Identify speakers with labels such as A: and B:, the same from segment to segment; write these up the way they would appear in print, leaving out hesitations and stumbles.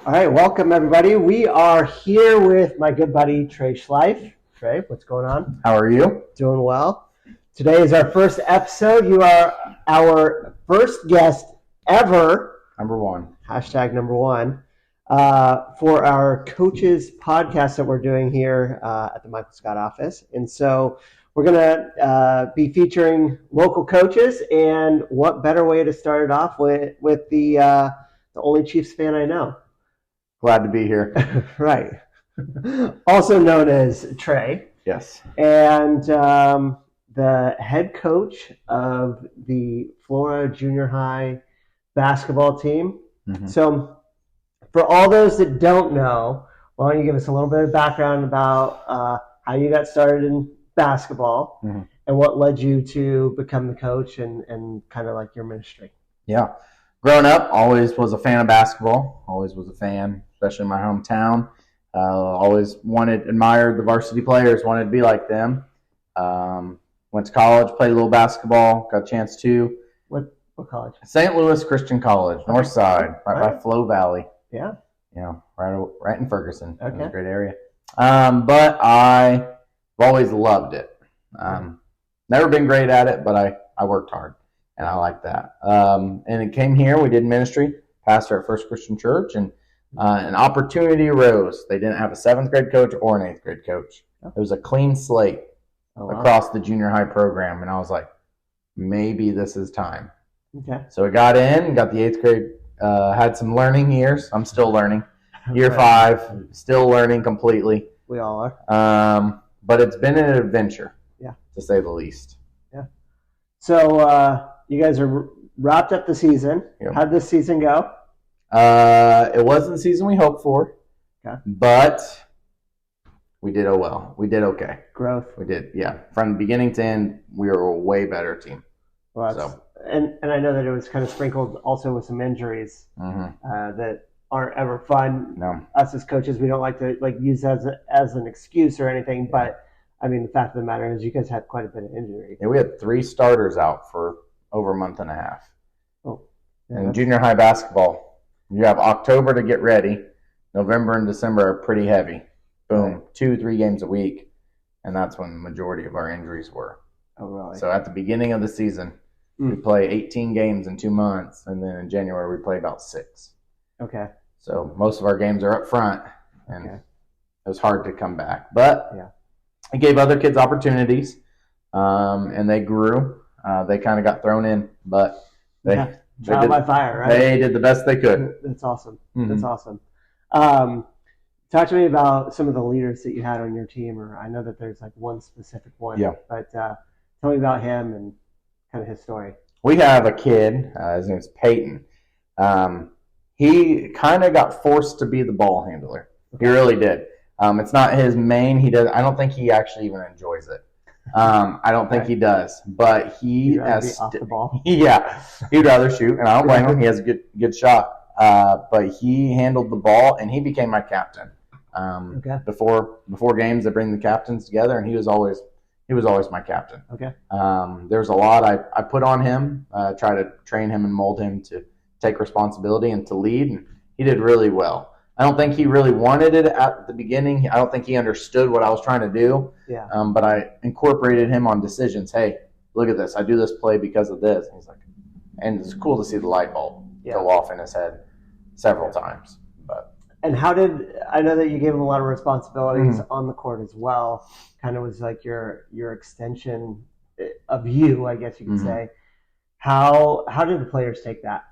A: All right, welcome everybody. We are here with my good buddy Tre Schlief. Tre, what's going on?
B: How are you?
A: Doing well. Today is our first episode. You are our first guest ever.
B: Number one.
A: #1 for our coaches podcast that we're doing here at the Michael Scott office. And so we're going to be featuring local coaches, and what better way to start it off with the only Chiefs fan I know.
B: Glad to be here.
A: Right. Also known as Tre.
B: Yes.
A: And the head coach of the Flora Junior High basketball team. Mm-hmm. So for all those that don't know, why don't you give us a little bit of background about how you got started in basketball and what led you to become the coach and kind of like your ministry?
B: Yeah. Growing up, always was a fan of basketball. Always was a fan, especially in my hometown. Always admired the varsity players, wanted to be like them. Went to college, played a little basketball, got a chance to.
A: What college?
B: St. Louis Christian College, North Side, right by Flow Valley.
A: Yeah.
B: You know, right in Ferguson.
A: Okay.
B: It was a great area. But I've always loved it. Never been great at it, but I worked hard. And I like that. And it came here. We did ministry, pastor at First Christian Church, and an opportunity arose. They didn't have a 7th grade coach or an 8th grade coach. It was a clean slate across the junior high program. And I was like, maybe this is time.
A: Okay.
B: So I got in, got the 8th grade, had some learning years. I'm still learning. Year 5, still learning completely.
A: We all are.
B: But it's been an adventure, to say the least.
A: Yeah. So, you guys are wrapped up the season.
B: Yep.
A: How'd this season go?
B: It wasn't the season we hoped for, but we did well. We did okay.
A: Growth.
B: We did, yeah. From beginning to end, we were a way better team.
A: Well, and I know that it was kind of sprinkled also with some injuries that aren't ever fun.
B: No.
A: Us as coaches, we don't like to use as an excuse or anything, but I mean, the fact of the matter is you guys had quite a bit of injury.
B: Yeah, we had 3 starters out for over a month and a half.
A: Oh. Yeah,
B: and junior high basketball, you have October to get ready. November and December are pretty heavy. Boom, 2-3 games a week, and that's when the majority of our injuries were.
A: Oh, really?
B: So at the beginning of the season, we play 18 games in 2 months, and then in January we play about 6.
A: Okay.
B: So most of our games are up front, and it was hard to come back. But it gave other kids opportunities, and they grew. They kind of got thrown in, but they
A: trial by fire, right?
B: They did the best they could.
A: That's awesome. That's awesome. Talk to me about some of the leaders that you had on your team, or I know that there's one specific one.
B: Yeah.
A: But tell me about him and kind of his story.
B: We have a kid. His name's Peyton. He kind of got forced to be the ball handler. He really did. It's not his main. He does. I don't think he actually even enjoys it. I don't think he does. But he has
A: off the ball.
B: Yeah, he'd rather shoot, and I don't blame him. He has a good shot. But he handled the ball, and he became my captain. Before games, they bring the captains together, and he was always my captain.
A: Okay.
B: There's a lot I put on him. Try to train him and mold him to take responsibility and to lead, and he did really well. I don't think he really wanted it at the beginning. I don't think he understood what I was trying to do.
A: Yeah.
B: But I incorporated him on decisions. Hey, look at this. I do this play because of this. And he's like, and it's cool to see the light bulb go off in his head several times.
A: And how I know that you gave him a lot of responsibilities on the court as well. Kind of was like your extension of you, I guess you could say. How did the players take that?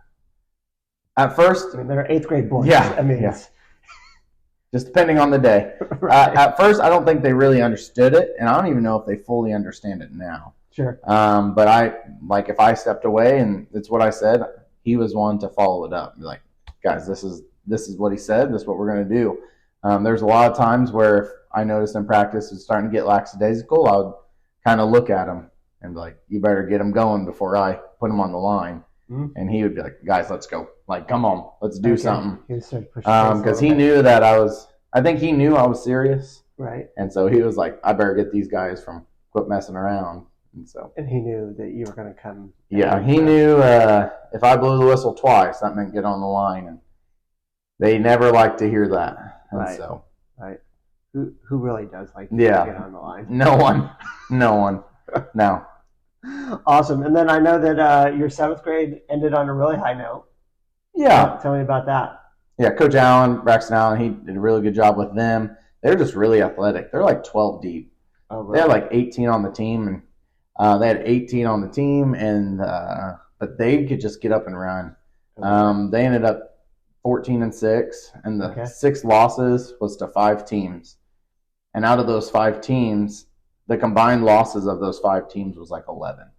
B: At first,
A: I mean, they're 8th grade boys.
B: Yeah.
A: I mean,
B: just depending on the day.
A: Right.
B: At first, I don't think they really understood it, and I don't even know if they fully understand it now.
A: Sure.
B: But if I stepped away and it's what I said, he was one to follow it up. Be like, guys, this is what he said. This is what we're going to do. There's a lot of times where if I noticed in practice it's starting to get lackadaisical, I would kind of look at him and be like, you better get him going before I put him on the line. And he would be like, guys, let's go. Like, come on, let's do something. Because he knew that I think he knew I was serious.
A: Right.
B: And so he was like, I better get these guys from quit messing around.
A: And he knew that you were going to come.
B: Yeah, he knew if I blew the whistle twice, that meant get on the line. And they never like to hear that. And
A: Right.
B: so,
A: right. Who really does like to
B: yeah,
A: get on the line?
B: no one. No.
A: Awesome. And then I know that your 7th grade ended on a really high note.
B: Yeah.
A: Tell me about that.
B: Yeah, Coach Allen, Braxton Allen, he did a really good job with them. They're just really athletic. They're like 12 deep.
A: Oh, really?
B: They had like 18 on the team, and they had 18 on the team, and but they could just get up and run. They ended up 14-6, and the 6 losses was to 5 teams. And out of those 5 teams, the combined losses of those 5 teams was like 11.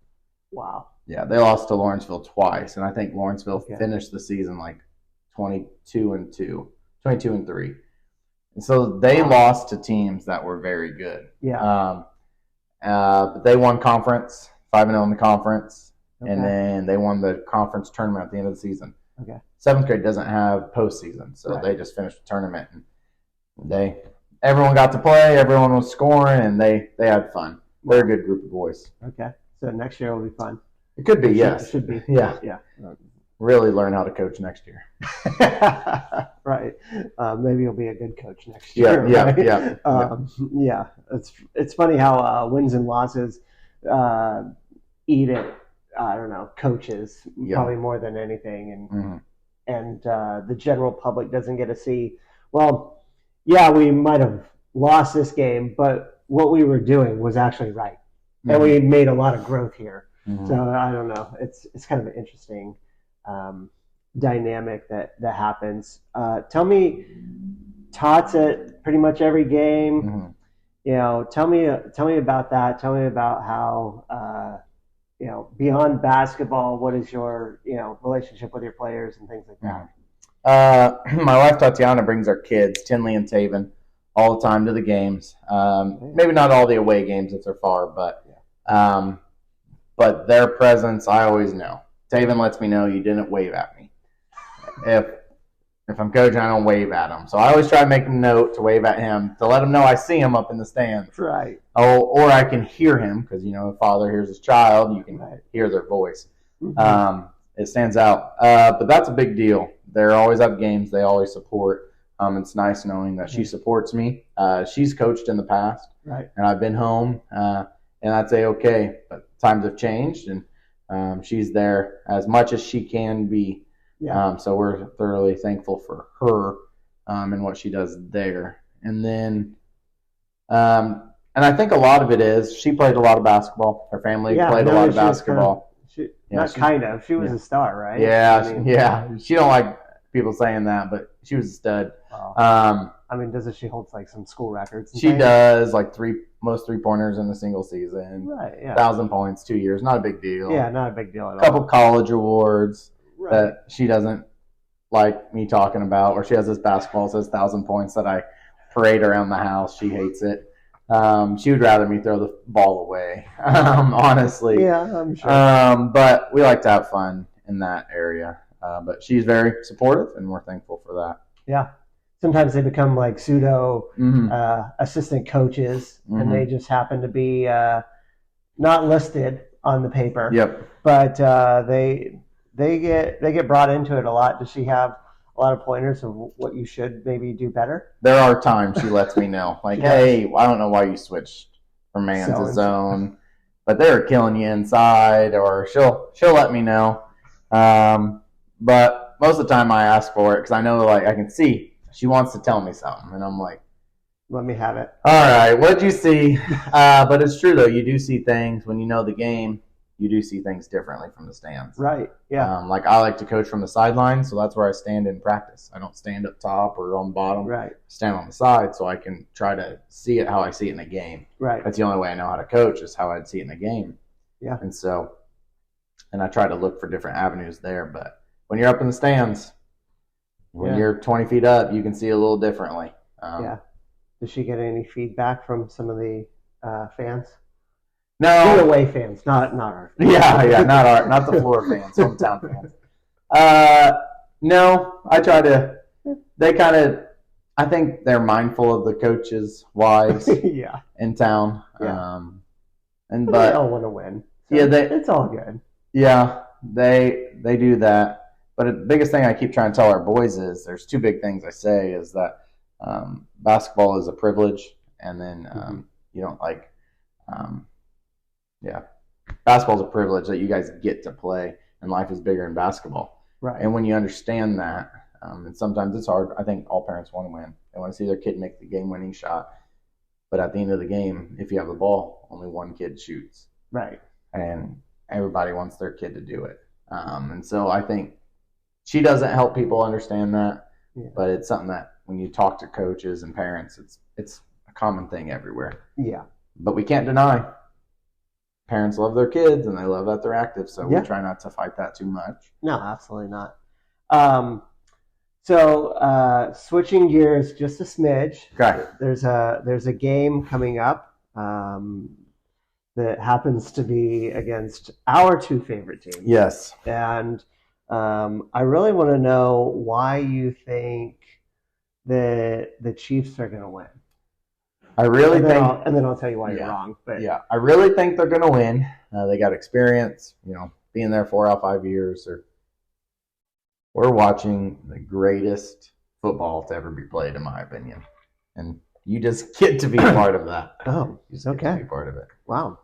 A: Wow.
B: Yeah, they lost to Lawrenceville twice, and I think Lawrenceville finished the season like 22-2, 22-3. And so they lost to teams that were very good.
A: Yeah.
B: But they won conference, 5-0 in the conference, and then they won the conference tournament at the end of the season.
A: Okay.
B: 7th grade doesn't have postseason, so they just finished the tournament, and everyone got to play, everyone was scoring, and they had fun. They're a good group of boys.
A: Okay. So next year will be fun.
B: It could be, yes.
A: It should be.
B: Yeah.
A: Yeah.
B: Really learn how to coach next year.
A: Right. Maybe you'll be a good coach next year.
B: Yeah,
A: right? Yeah. It's funny how wins and losses eat at, I don't know, coaches probably more than anything, and the general public doesn't get to see. Well, yeah, we might have lost this game, but what we were doing was actually right, and we made a lot of growth here. So I don't know. It's kind of an interesting dynamic that happens. Tell me, Tots at pretty much every game. You know, tell me about that. Tell me about how you know, beyond basketball, what is your relationship with your players and things like that?
B: My wife Tatiana brings our kids, Tinley and Taven, all the time to the games. Maybe not all the away games if they're far, but their presence, I always know. Taven lets me know you didn't wave at me. If I'm coaching, I don't wave at him. So I always try to make a note to wave at him to let him know I see him up in the stands.
A: Right.
B: Oh, or I can hear him because, you know, a father hears his child. You can hear their voice. It stands out. But that's a big deal. They're always at games. They always support. It's nice knowing that she supports me. She's coached in the past.
A: Right.
B: And I've been home. And I'd say, okay, but times have changed. And she's there as much as she can be. Yeah. So we're thoroughly thankful for her and what she does there. And then, and I think a lot of it is she played a lot of basketball. Her family played a lot of basketball.
A: She was a star, right?
B: Yeah, She don't like people saying that, but she was a stud.
A: Wow. I mean, doesn't she hold like some school records?
B: She does, like most 3-pointers in a single season.
A: Right. Yeah.
B: 1,000 points, 2 years, not a big deal.
A: Yeah, not a big deal at all.
B: A couple college awards. That she doesn't like me talking about, or she has this basketball that says 1,000 points that I parade around the house. She hates it. She would rather me throw the ball away, honestly.
A: Yeah, I'm sure.
B: But we like to have fun in that area. But she's very supportive, and we're thankful for that.
A: Yeah. Sometimes they become like pseudo assistant coaches, and they just happen to be not listed on the paper.
B: Yep.
A: But they get brought into it a lot. Does she have a lot of pointers of what you should maybe do better?
B: There are times she lets me know, like, hey, I don't know why you switched from man to zone, but they're killing you inside, or she'll let me know. But most of the time I ask for it because I know, like, I can see she wants to tell me something, and I'm like,
A: let me have it.
B: All right, what'd you see? But it's true, though. You do see things when you know the game. You do see things differently from the stands.
A: Right, yeah.
B: Like I like to coach from the sideline, so that's where I stand in practice. I don't stand up top or on the bottom.
A: Right.
B: I stand on the side so I can try to see it how I see it in a game.
A: Right.
B: That's the only way I know how to coach is how I'd see it in a game.
A: Yeah.
B: And I try to look for different avenues there. But when you're up in the stands, when you're 20 feet up, you can see a little differently.
A: Yeah. Does she get any feedback from some of the fans?
B: No,
A: the away fans, not our fans.
B: not the Flora fans, hometown fans. No, I try to. I think they're mindful of the coaches' wives in town.
A: Yeah.
B: But
A: they all want to win. So it's all good.
B: Yeah, they do that. But the biggest thing I keep trying to tell our boys is there's two big things I say is that basketball is a privilege, and then you don't like, basketball is a privilege that you guys get to play, and life is bigger in basketball.
A: Right.
B: And when you understand that, and sometimes it's hard. I think all parents want to win. They want to see their kid make the game-winning shot. But at the end of the game, if you have the ball, only one kid shoots.
A: Right.
B: And everybody wants their kid to do it. And so I think she doesn't help people understand that, but it's something that when you talk to coaches and parents, it's a common thing everywhere.
A: Yeah. But
B: we can't deny parents love their kids and they love that they're active, so we try not to fight that too much.
A: No, absolutely not. So switching gears just a smidge.
B: Okay.
A: There's a game coming up that happens to be against our two favorite teams.
B: Yes.
A: And I really want to know why you think that the Chiefs are going to win.
B: I really think,
A: and then I'll tell you why you're wrong. But
B: I really think they're going to win. They got experience, being there 4 out of 5 years. We're watching the greatest football to ever be played, in my opinion, and you just get to be part of that.
A: Oh,
B: you just get to be part of it.
A: Wow.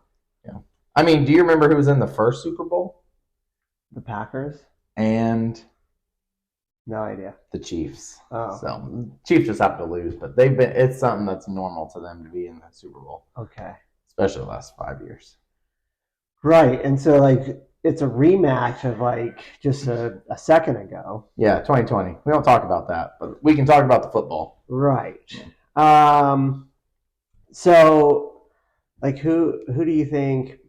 B: Yeah. I mean, do you remember who was in the first Super Bowl?
A: The Packers.
B: And
A: no idea.
B: The Chiefs.
A: Oh.
B: So Chiefs just have to lose, but it's something that's normal to them to be in the Super Bowl.
A: Okay.
B: Especially the last 5 years.
A: Right. And so it's a rematch of just a second ago.
B: Yeah, 2020. We don't talk about that, but we can talk about the football.
A: Right. So who do you think,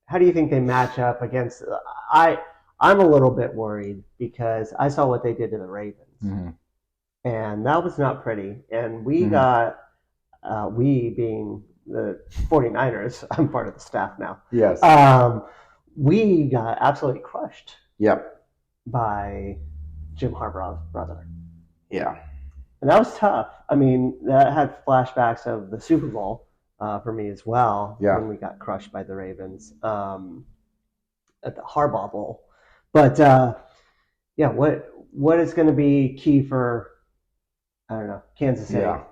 A: how do you think they match up against, I'm a little bit worried because I saw what they did to the Ravens. Mm-hmm. And that was not pretty. And we got, we being the 49ers, I'm part of the staff now.
B: Yes.
A: We got absolutely crushed.
B: Yep.
A: By Jim Harbaugh's brother.
B: Yeah.
A: And that was tough. I mean, that had flashbacks of the Super Bowl for me as well.
B: Yeah.
A: When we got crushed by the Ravens at the Harbaugh Bowl. But what is going to be key for, I don't know, Kansas City? Yeah.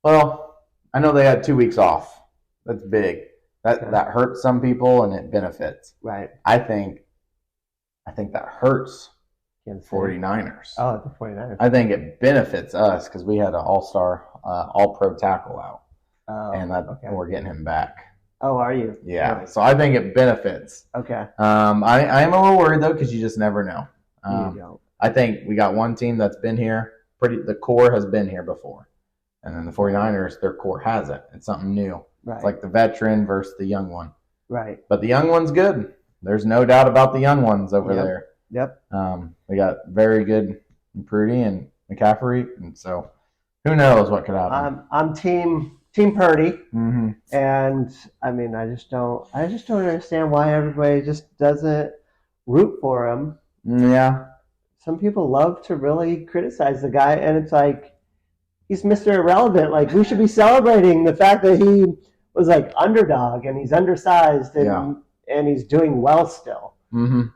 B: Well, I know they had 2 weeks off. That's big. That hurts some people and it benefits.
A: Right.
B: I think that hurts 49ers.
A: Oh, the 49ers.
B: I think it benefits us because we had an all-star, all-pro tackle out.
A: Oh,
B: and we're getting him back.
A: Oh, are you?
B: Yeah. Right. So I think it benefits.
A: Okay.
B: I am a little worried though because you just never know.
A: You don't.
B: I think we got one team that's been here. The core has been here before. And then the 49ers, their core hasn't. It's something new.
A: Right.
B: It's like the veteran versus the young one.
A: Right.
B: But the young one's good. There's no doubt about the young ones over there.
A: Yep.
B: We got very good Prudy and McCaffrey, and so who knows what could happen.
A: I'm team Purdy, and I mean I just don't understand why everybody just doesn't root for him.
B: Yeah.
A: Some people love to really criticize the guy, and it's like he's Mr. Irrelevant. We should be celebrating the fact that he was underdog and he's undersized and he's doing well still.
B: Mm-hmm.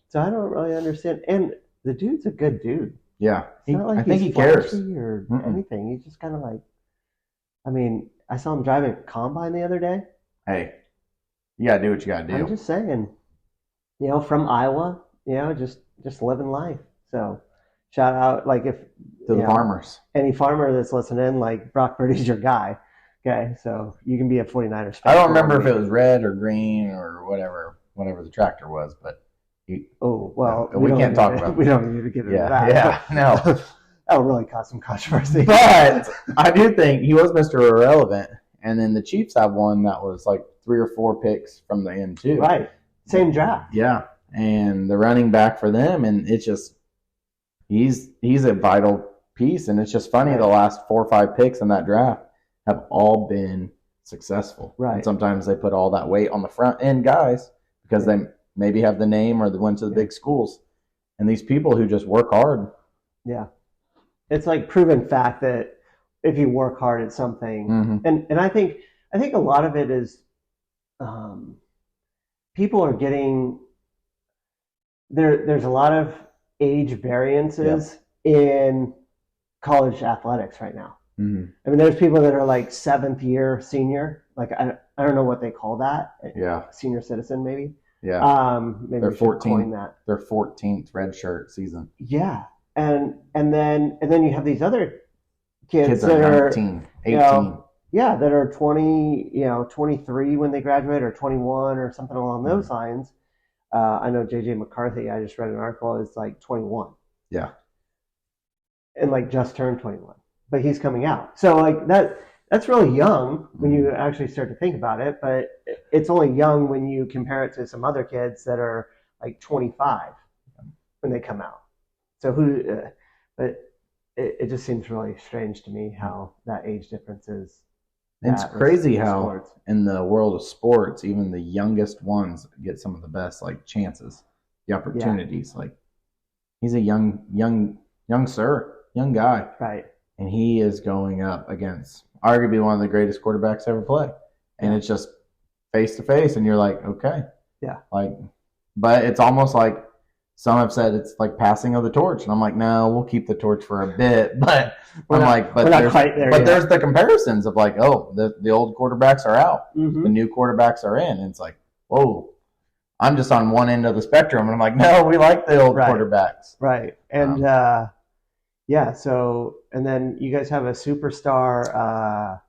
A: So I don't really understand. And the dude's a good dude.
B: Yeah.
A: I think he cares or anything. He's just kind of I mean, I saw him driving a combine the other day.
B: Hey, you gotta do what you gotta do.
A: I'm just saying, from Iowa, just living life. So shout out, if
B: to the farmers.
A: Any farmer that's listening, Brock Purdy's your guy. Okay, so you can be a 49ers fan.
B: I don't remember if it was red or green or whatever the tractor was, but
A: we
B: can't talk about it.
A: We don't need to get into that.
B: Yeah, no.
A: That'll really cause some controversy.
B: But I do think he was Mr. Irrelevant, and then the Chiefs have one that was 3 or 4 picks from the end too.
A: Right, same draft.
B: Yeah, and the running back for them, and it's just he's a vital piece, and it's just funny the last 4 or 5 picks in that draft have all been successful.
A: Right.
B: And sometimes they put all that weight on the front end guys because they maybe have the name or they went to the big schools. And these people who just work hard.
A: Yeah. It's proven fact that if you work hard at something, and I think a lot of it is people are getting there's a lot of age variances in college athletics right now.
B: Mm-hmm.
A: I mean, there's people that are like 7th year senior. Like I don't know what they call that.
B: Yeah.
A: Senior citizen, maybe.
B: Yeah.
A: Maybe
B: they're
A: we should
B: 14.
A: coin that.
B: Their 14th redshirt season.
A: Yeah, and then you have these other kids that
B: are 19, 18.
A: Yeah, that are 20, 23 when they graduate, or 21, or something along those lines. I know JJ McCarthy, I just read an article, is like 21.
B: Yeah.
A: And like just turned 21. But he's coming out. So like that's really young when you actually start to think about it, but it's only young when you compare it to some other kids that are like 25 when they come out. So but it just seems really strange to me how that age difference is.
B: It's crazy how in the world of sports, even the youngest ones get some of the best like chances, the opportunities. Like he's a young guy.
A: Right.
B: And he is going up against arguably one of the greatest quarterbacks ever play. And it's just face to face, and you're like, okay.
A: Yeah.
B: Like, but it's almost like some have said it's like passing of the torch. And I'm like, no, we'll keep the torch for a bit. But there's the comparisons of like, oh, the old quarterbacks are out.
A: Mm-hmm.
B: The new quarterbacks are in. And it's like, whoa, I'm just on one end of the spectrum. And I'm like, no, we like the old quarterbacks.
A: Right. And, so, and then you guys have a superstar,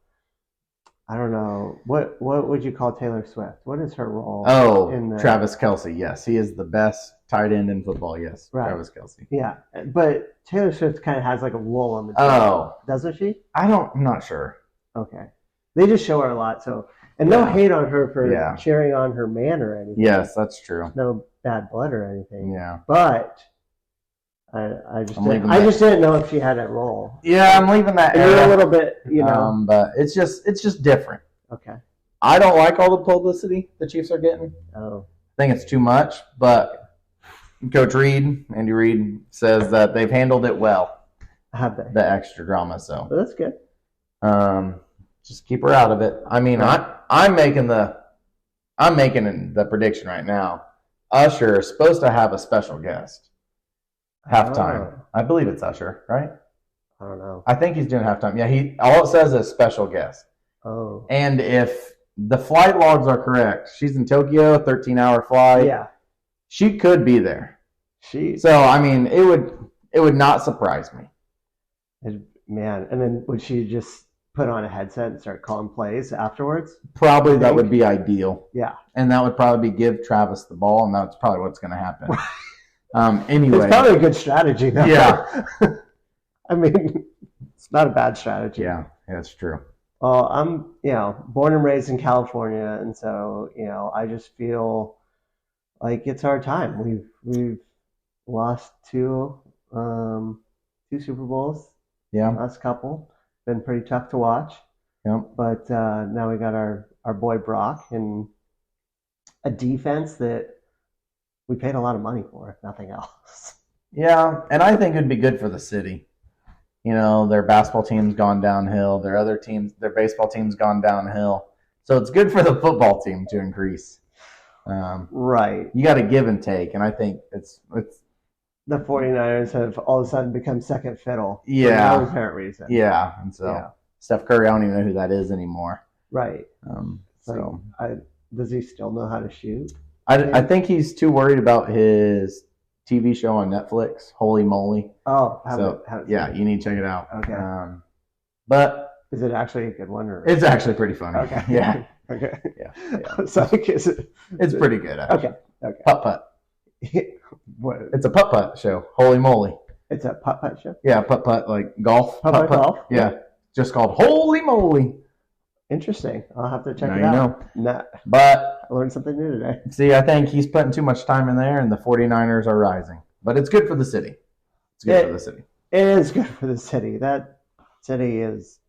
A: I don't know, what would you call Taylor Swift? What is her role?
B: Oh, Travis Kelce, yes. He is the best tight end in football, yes. Right. Travis Kelce.
A: Yeah, but Taylor Swift kind of has like a lull on the team.
B: Oh.
A: Doesn't she?
B: I'm not sure.
A: Okay. They just show her a lot, so, and no hate on her for cheering on her man or anything.
B: Yes, that's true.
A: No bad blood or anything.
B: Yeah.
A: But I just didn't know if she had that role.
B: Yeah, I'm leaving that
A: area a little bit,
B: but it's just different.
A: Okay.
B: I don't like all the publicity the Chiefs are getting.
A: Oh.
B: I think it's too much, but Coach Andy Reid, says that they've handled it well.
A: Have they?
B: The extra drama, so.
A: Well, that's good.
B: Just keep her out of it. I mean, I'm making the prediction right now. Usher is supposed to have a special guest. Halftime. Oh. I believe it's Usher, right?
A: I don't know.
B: I think he's doing halftime. Yeah, all it says is special guest.
A: Oh.
B: And if the flight logs are correct, she's in Tokyo, 13-hour flight.
A: Yeah.
B: She could be there. So, I mean, it would not surprise me.
A: Man, and then would she just put on a headset and start calling plays afterwards?
B: Probably that would be ideal.
A: Yeah.
B: And that would probably give Travis the ball, and that's probably what's going to happen. Anyway.
A: It's probably a good strategy, though.
B: Yeah.
A: I mean, it's not a bad strategy.
B: Yeah, that's true.
A: Well, I'm, born and raised in California, and so, I just feel like it's our time. We've lost two Super Bowls.
B: Yeah.
A: Last couple. Been pretty tough to watch.
B: Yeah.
A: But now we got our boy Brock and a defense that we paid a lot of money for, if nothing else.
B: Yeah, and I think it'd be good for the city. Their basketball team's gone downhill. Their baseball team's gone downhill. So it's good for the football team to increase.
A: Right.
B: You got to give and take, and I think it's
A: the 49ers have all of a sudden become second fiddle for no apparent reason.
B: Yeah, and so Steph Curry, I don't even know who that is anymore.
A: Right. Does he still know how to shoot?
B: I think he's too worried about his TV show on Netflix, Holy Moly.
A: Oh,
B: you need to check it out.
A: Okay.
B: But
A: is it actually a good one? Or?
B: It's actually pretty funny.
A: Okay.
B: Yeah.
A: Okay.
B: Yeah.
A: It's like,
B: it's pretty good. Actually.
A: Okay.
B: Putt-putt.
A: What?
B: It's a putt-putt show. Holy moly.
A: It's a putt-putt show?
B: Yeah, putt-putt, like golf.
A: Putt-putt golf?
B: Yeah. Just called Holy Moly.
A: Interesting. I'll have to check it out.
B: But
A: I learned something new today.
B: See, I think he's putting too much time in there, and the 49ers are rising. But it's good for the city. It's good for the city.
A: It is good for the city. That city is...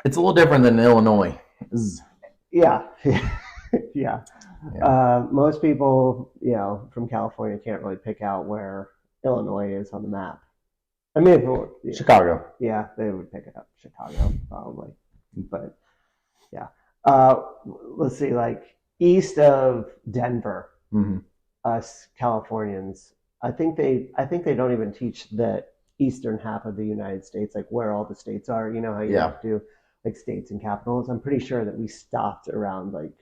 B: It's a little different than Illinois.
A: Yeah. Yeah. Most people, from California can't really pick out where Illinois is on the map. I mean, if it were,
B: Chicago.
A: Yeah, they would pick it up. Chicago, probably. But, yeah. Let's see, like, east of Denver, us Californians. I think they don't even teach the eastern half of the United States, like where all the states are. You know how you have to do like states and capitals. I'm pretty sure that we stopped around like,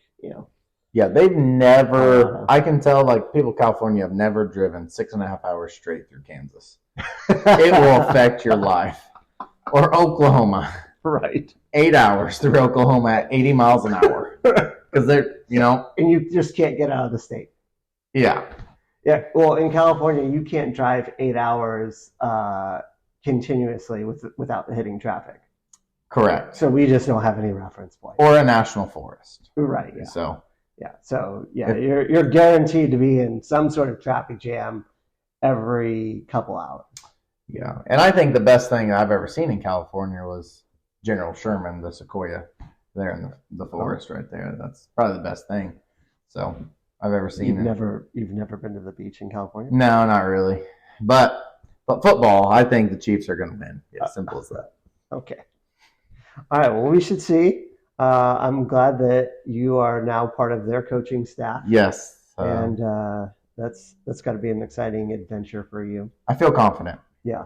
B: Yeah, they've never. I can tell like people in California have never driven 6.5 hours straight through Kansas. It will affect your life. Or Oklahoma.
A: Right.
B: 8 hours through Oklahoma at 80 miles an hour. Because they're,
A: And you just can't get out of the state.
B: Yeah.
A: Yeah. Well, in California, you can't drive 8 hours continuously without hitting traffic.
B: Correct.
A: So we just don't have any reference point.
B: Or a national forest.
A: Right. Yeah.
B: So
A: you're guaranteed to be in some sort of traffic jam every couple hours.
B: Yeah, and I think the best thing I've ever seen in California was General Sherman, the sequoia there in the forest right there. That's probably the best thing. So I've ever seen.
A: You've never been to the beach in California?
B: No, not really. But football, I think the Chiefs are going to win. Yeah, simple as that.
A: Okay. All right. Well, we should see. I'm glad that you are now part of their coaching staff.
B: Yes.
A: And that's got to be an exciting adventure for you.
B: I feel confident.
A: Yeah.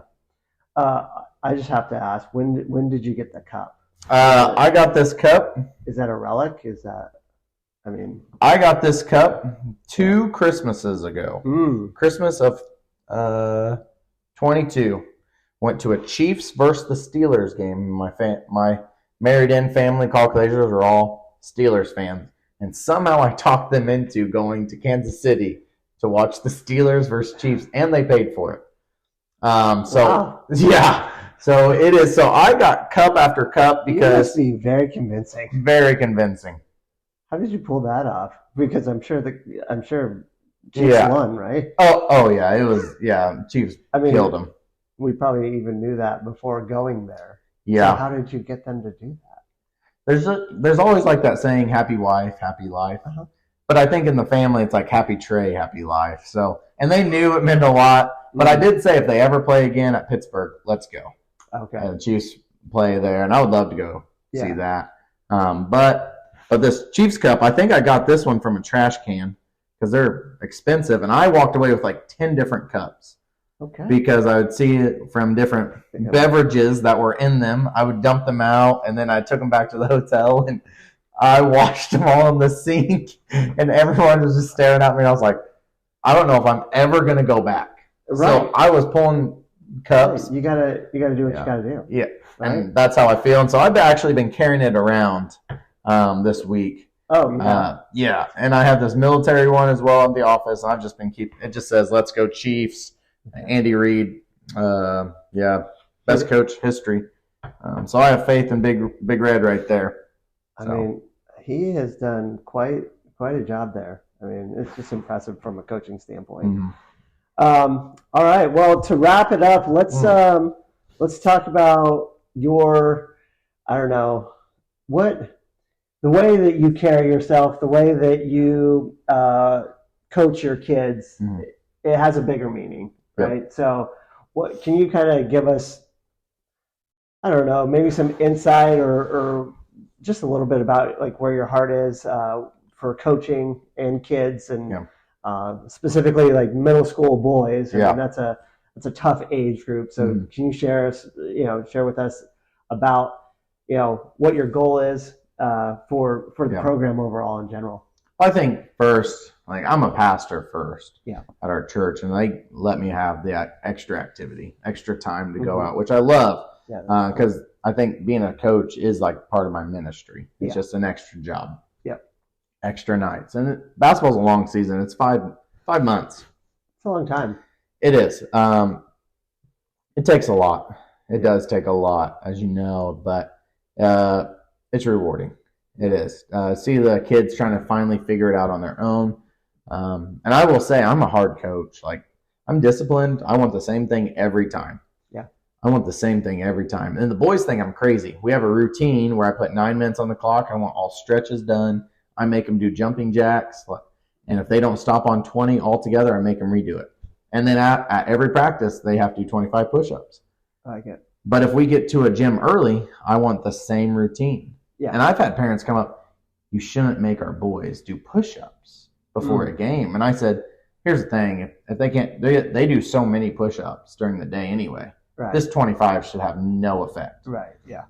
A: I just have to ask, when did you get the cup?
B: I got this cup.
A: Is that a relic?
B: I got this cup 2 Christmases ago. Christmas of 22. Went to a Chiefs versus the Steelers game. My married-in family calculators are all Steelers fans. And somehow I talked them into going to Kansas City to watch the Steelers versus Chiefs, and they paid for it.
A: Wow.
B: Yeah. So it is. So I got cup after cup because
A: you must be very convincing.
B: Very convincing.
A: How did you pull that off? Because I'm sure Chiefs won, right?
B: Oh yeah. It was Chiefs killed them.
A: We probably even knew that before going there.
B: Yeah.
A: So how did you get them to do that?
B: There's always like that saying, happy wife, happy life.
A: Uh-huh.
B: But I think in the family it's like happy Tre, happy life. So, and they knew it meant a lot. But I did say if they ever play again at Pittsburgh, let's go.
A: Okay.
B: And the Chiefs play there, and I would love to go see that. But this Chiefs Cup, I think I got this one from a trash can because they're expensive, and I walked away with like 10 different cups.
A: Okay.
B: Because I would see it from different beverages that were in them. I would dump them out, and then I took them back to the hotel, and I washed them all in the sink, and everyone was just staring at me. And I was like, I don't know if I'm ever going to go back. Right. So I was pulling cups.
A: Right. You gotta do what you gotta do.
B: Yeah,
A: right?
B: And that's how I feel. And so I've actually been carrying it around this week.
A: Oh, yeah.
B: Yeah, and I have this military one as well in the office. I've just been it just says, "Let's go Chiefs." Andy Reid, best coach history. So I have faith in Big Red right there.
A: I mean, he has done quite a job there. I mean, it's just impressive from a coaching standpoint.
B: Mm-hmm.
A: All right. Well, to wrap it up, let's talk about your, I don't know, the way that you carry yourself, the way that you coach your kids. Mm-hmm. It has a bigger meaning, right? Yep. So, what can you kind of give us? I don't know, maybe some insight or just a little bit about like where your heart is for coaching and kids and. Specifically like middle school boys. I mean, that's a tough age group. So can you share with us about, what your goal is for the program overall in general?
B: I think first, like I'm a pastor first
A: at
B: our church, and they let me have the extra activity, extra time to go out, which I love because I think being a coach is like part of my ministry. It's just an extra job. Extra nights, and basketball's a long season. It's 5 months.
A: It's a long time.
B: It is. It takes a lot. It does take a lot, as you know, but it's rewarding. It is. See the kids trying to finally figure it out on their own. And I will say, I'm a hard coach. Like I'm disciplined. I want the same thing every time. I want the same thing every time. And the boys think I'm crazy. We have a routine where I put 9 minutes on the clock. I want all stretches done. I make them do jumping jacks, and if they don't stop on 20 altogether, I make them redo it. And then at every practice, they have to do 25 push-ups.
A: I like it.
B: But if we get to a gym early, I want the same routine.
A: Yeah.
B: And I've had parents come up, you shouldn't make our boys do push-ups before a game. And I said, here's the thing: if they can't, they do so many push-ups during the day anyway.
A: Right.
B: This 25 should have no effect.
A: Right. Yeah.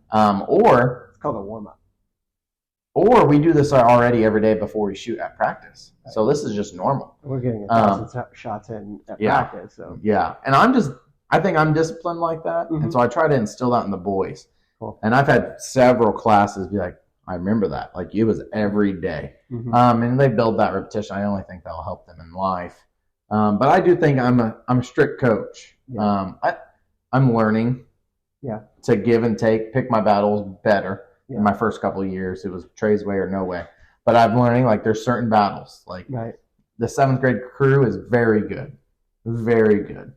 B: Or
A: it's called a warm-up.
B: Or we do this already every day before we shoot at practice. Right. So this is just normal.
A: We're getting 1,000 shots in at practice. So
B: yeah, and I think I'm disciplined like that, and so I try to instill that in the boys.
A: Cool.
B: And I've had several classes be like, I remember that. Like it was every day. And they build that repetition. I only think that'll help them in life. But I do think I'm a strict coach. Yeah. I'm learning to give and take, pick my battles better. Yeah. In my first couple of years, it was Tre's way or no way. But I'm learning like there's certain battles. Like the 7th grade crew is very good. Very good.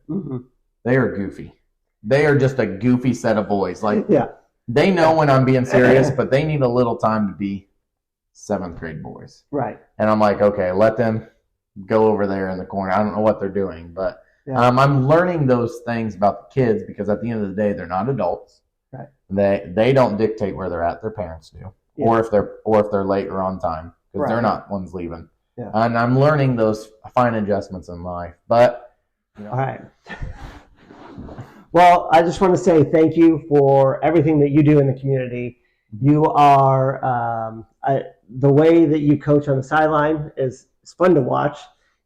B: They are goofy. They are just a goofy set of boys. Like they know when I'm being serious, but they need a little time to be 7th grade boys. Right. And I'm like, okay, let them go over there in the corner. I don't know what they're doing, but I'm learning those things about the kids because at the end of the day, they're not adults. Right. They don't dictate where they're at. Their parents do, or if they're late or on time because they're not ones leaving. Yeah. And I'm learning those fine adjustments in life. But
A: all right. Well, I just want to say thank you for everything that you do in the community. You are the way that you coach on the sideline is fun to watch.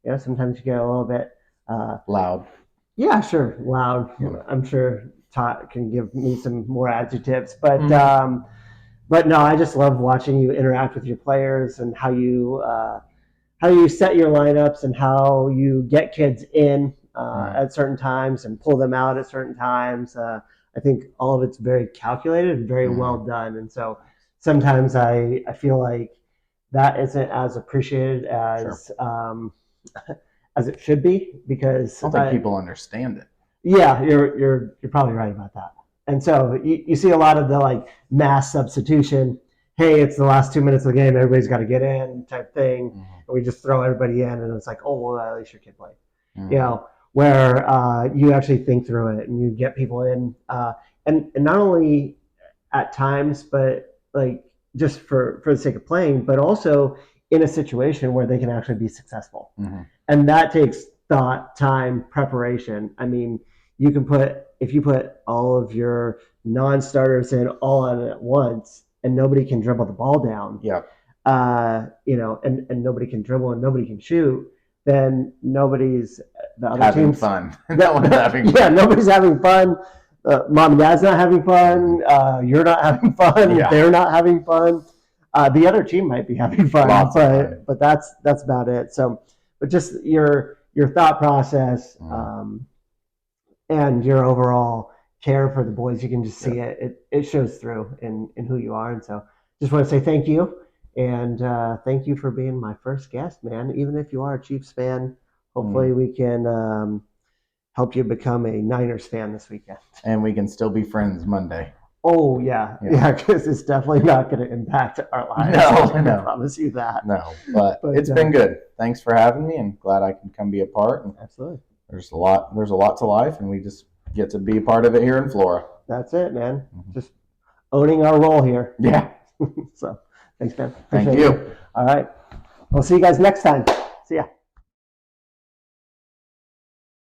A: You know, sometimes you get a little bit
B: loud.
A: Yeah, sure, loud. Yeah. I'm sure Todd can give me some more adjectives, but no, I just love watching you interact with your players and how you set your lineups and how you get kids in at certain times and pull them out at certain times. I think all of it's very calculated and very well done, and so sometimes I feel like that isn't as appreciated as as it should be because
B: I don't think people understand it.
A: Yeah, you're probably right about that. And so you see a lot of the like mass substitution. Hey, it's the last 2 minutes of the game. Everybody's got to get in type thing. And we just throw everybody in, and it's like, oh, well, at least your kid played. You know, where you actually think through it and you get people in, and not only at times, but like just for the sake of playing, but also in a situation where they can actually be successful. And that takes thought, time, preparation. I mean, if you put all of your non-starters in all on at once and nobody can dribble the ball down, you know, and nobody can dribble and nobody can shoot, then nobody's the other
B: having
A: teams
B: fun. No one's having fun.
A: Yeah, nobody's having fun. Mom and dad's not having fun. You're not having fun. Yeah. They're not having fun. The other team might be having fun, but that's about it. So, but just your thought process and your overall care for the boys, you can just see it shows through in who you are. And so just want to say thank you. And thank you for being my first guest, man. Even if you are a Chiefs fan, hopefully we can help you become a Niners fan this weekend.
B: And we can still be friends Monday.
A: Oh, yeah, because it's definitely not going to impact our lives.
B: No,
A: I promise you that.
B: No, but it's been good. Thanks for having me, and glad I can come be a part. And
A: absolutely.
B: There's a lot to life, and we just get to be a part of it here in Flora.
A: That's it, man. Just owning our role here.
B: Yeah.
A: So, thanks, man.
B: Thank you.
A: All right. We'll see you guys next time. See ya.